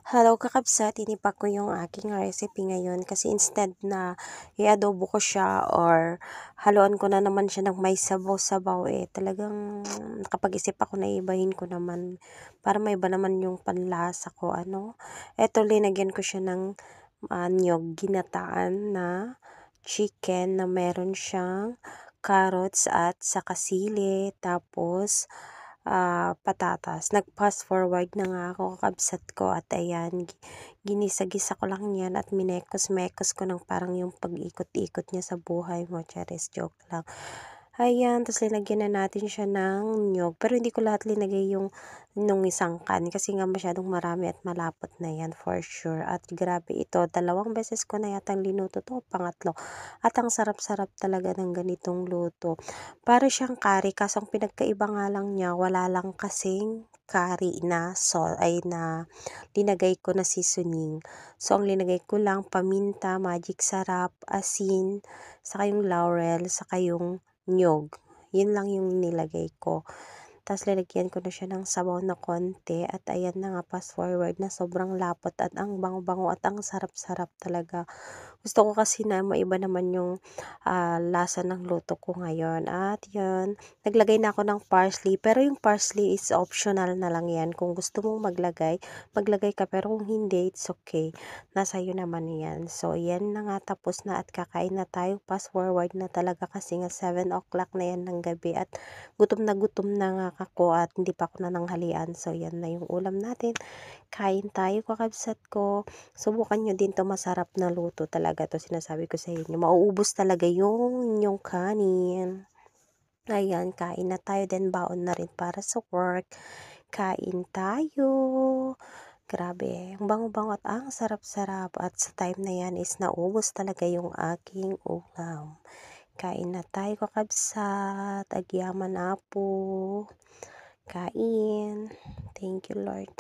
Hello kakabsat, tinipak ko yung aking recipe ngayon kasi instead na i-adobo ko siya or haluan ko na naman siya ng may sabaw-sabaw talagang nakapag-isip ako na ibahin ko naman para maiba naman yung panlasa ko Eto linagyan ko siya ng niyog ginataan na chicken na meron siyang carrots at saka sili tapos patatas. Nag-fast forward na nga ako kakabsat ko at ayan, ginisa-gisa ko lang yan at minekos-mekos ko ng parang yung pag-ikot-ikot niya sa buhay mo, charis, joke lang. Ayan, tapos linagyan na natin siya ng niyog. Pero hindi ko lahat linagay yung nung isang can kasi nga masyadong marami at malapot na yan for sure. At grabe ito, 2 beses ko na yatang linuto to, pangatlo. At ang sarap-sarap talaga ng ganitong luto. Para siyang curry, kaso ang pinagkaiba nga lang niya, wala lang kasing curry na na linagay ko na seasoning. So, ang linagay ko lang paminta, magic sarap, asin, saka yung laurel, saka yung niyog. Yun lang yung nilagay ko. Tapos lalagyan ko na siya ng sabaw na konti at ayan na nga, fast forward na sobrang lapot at ang bango-bango at ang sarap-sarap talaga. Gusto ko kasi na maiba naman yung lasa ng luto ko ngayon at yun, naglagay na ako ng parsley pero yung parsley is optional na lang yan. Kung gusto mong maglagay, maglagay ka pero kung hindi, it's okay. Nasa iyo naman yan. So, yan na nga, tapos na at kakain na tayo. Fast forward na talaga kasi nga 7 o'clock na yan ng gabi at gutom na nga ako at hindi pa ako nananghalian. So, yan na yung ulam natin. Kain tayo kakabsat ko. Subukan nyo din 'to, masarap na luto talaga 'to, sinasabi ko sa inyo. Mauubos talaga yung inyong kanin. Ayan, kain na tayo, then baon na rin para sa work. Kain tayo. Grabe, ang bango-bango at ang sarap-sarap at sa time na yan is naubos talaga yung aking ulam. Kain na tayo kakabsat, agyaman apo. Kain. Thank you Lord.